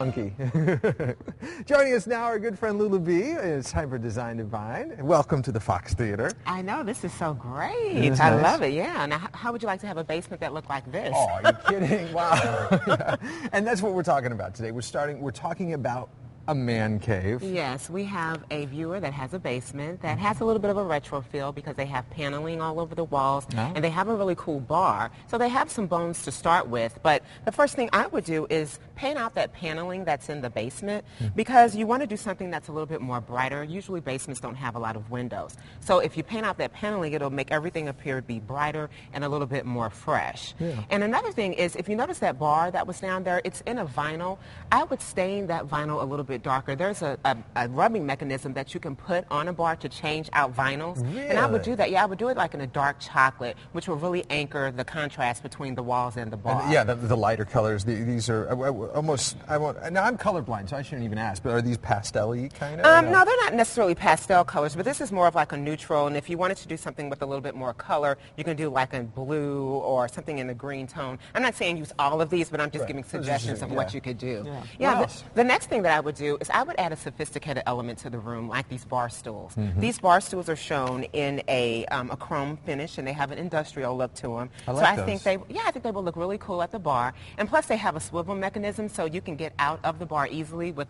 Funky. Joining us now, our good friend Lula B. It's time for Design Devine. Welcome to the Fox Theater. I know, this is so great. I love it, yeah. Now, how would you like to have a basement that looked like this? Oh, are you kidding? Wow. Yeah. And that's what we're talking about today. We're talking about a man cave. Yes, we have a viewer that has a basement that has a little bit of a retro feel because they have paneling all over the walls and they have a really cool bar. So they have some bones to start with, but the first thing I would do is paint out that paneling that's in the basement because you want to do something that's a little bit more brighter. Usually basements don't have a lot of windows. So if you paint out that paneling, it'll make everything appear to be brighter and a little bit more fresh. Yeah. And another thing is, if you notice that bar that was down there, it's in a vinyl. I would stain that vinyl a little bit darker. There's a rubbing mechanism that you can put on a bar to change out vinyls. Really? And I would do that. Yeah, I would do it like in a dark chocolate, which will really anchor the contrast between the walls and the bar. And, yeah, the lighter colors. These are almost. Now I'm colorblind, so I shouldn't even ask. But are these pastel-y kind of? No, they're not necessarily pastel colors, but this is more of like a neutral. And if you wanted to do something with a little bit more color, you can do like a blue or something in the green tone. I'm not saying use all of these, but I'm just giving suggestions of what you could do. Yeah. The next thing that I would do is I would add a sophisticated element to the room, like these bar stools. These bar stools are shown in a chrome finish, and they have an industrial look to them. I think they will look really cool at the bar. And plus, they have a swivel mechanism, so you can get out of the bar easily with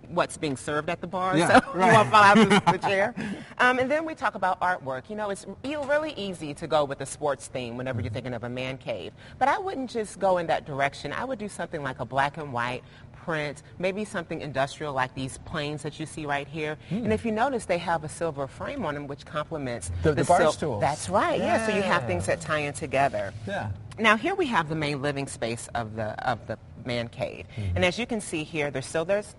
what's being served at the bar. Yeah, so you won't fall out of the chair. And then we talk about artwork. You know, it's really easy to go with a sports theme whenever you're thinking of a man cave. But I wouldn't just go in that direction. I would do something like a black and white print, maybe something industrial like these planes that you see right here. And if you notice, they have a silver frame on them, which complements the bar stools. That's right. Yeah. So you have things that tie in together. Yeah. Now here we have the main living space of the man cave. And as you can see here, there's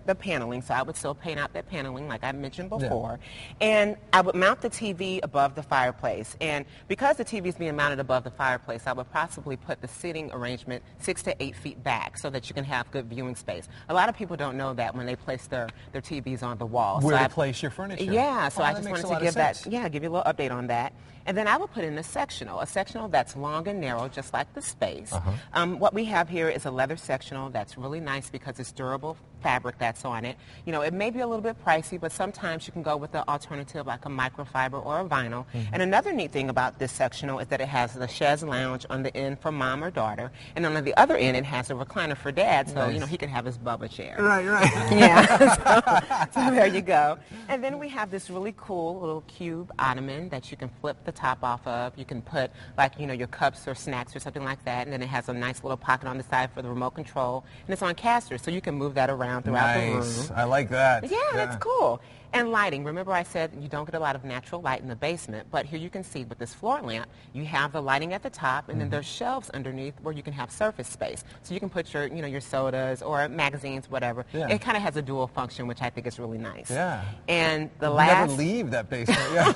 the paneling, so I would still paint out that paneling like I mentioned before. And I would mount the TV above the fireplace. And because the TV is being mounted above the fireplace, I would possibly put the seating arrangement 6 to 8 feet back so that you can have good viewing space. A lot of people don't know that when they place their TVs on the wall. Where to place your furniture. Yeah, so I just wanted to give you a little update on that. And then I will put in a sectional that's long and narrow, just like the space. What we have here is a leather sectional that's really nice because it's durable fabric that's on it. You know, it may be a little bit pricey, but sometimes you can go with the alternative like a microfiber or a vinyl. And another neat thing about this sectional is that it has the chaise lounge on the end for mom or daughter, and on the other end it has a recliner for dad, so you know he can have his Bubba chair. Right. Yeah. So there you go. And then we have this really cool little cube ottoman that you can flip the top off of. You can put like your cups or snacks or something like that, and then it has a nice little pocket on the side for the remote control, and it's on casters, so you can move that around throughout the room. I like that. Yeah, that's cool. And lighting. Remember I said you don't get a lot of natural light in the basement, but here you can see with this floor lamp, you have the lighting at the top, and then there's shelves underneath where you can have surface space. So you can put your, your sodas or magazines, whatever. Yeah. It kind of has a dual function, which I think is really nice. Yeah. And the never leave that basement. Yeah.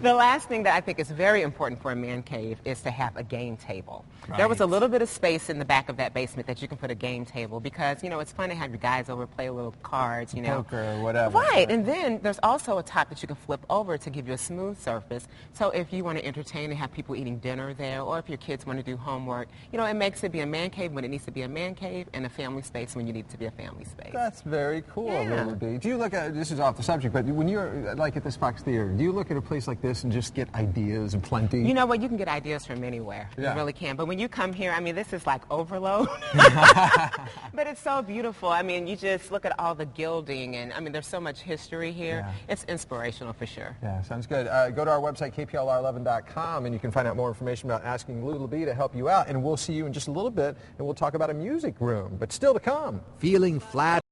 The last thing that I think is very important for a man cave is to have a game table. Right. There was a little bit of space in the back of that basement that you can put a game table because, it's fun to have your guys over, play a little cards, Poker or whatever. Right. And then there's also a top that you can flip over to give you a smooth surface. So if you want to entertain and have people eating dinner there, or if your kids want to do homework, it makes it be a man cave when it needs to be a man cave, and a family space when you need it to be a family space. That's very cool, Yeah. Lula B. Do you look at, this is off the subject, but when you're like at this Fox Theater, do you look at a place like this and just get ideas and plenty? You know what? You can get ideas from anywhere. Yeah. You really can. But when you come here, I mean, this is like overload. But it's so beautiful. I mean, you just look at all the gilding, and I mean, there's so much history here. Yeah. It's inspirational for sure. Yeah, sounds good. Go to our website, KPLR11.com, and you can find out more information about asking Lula B to help you out. And we'll see you in just a little bit, and we'll talk about a music room. But still to come. Feeling flat?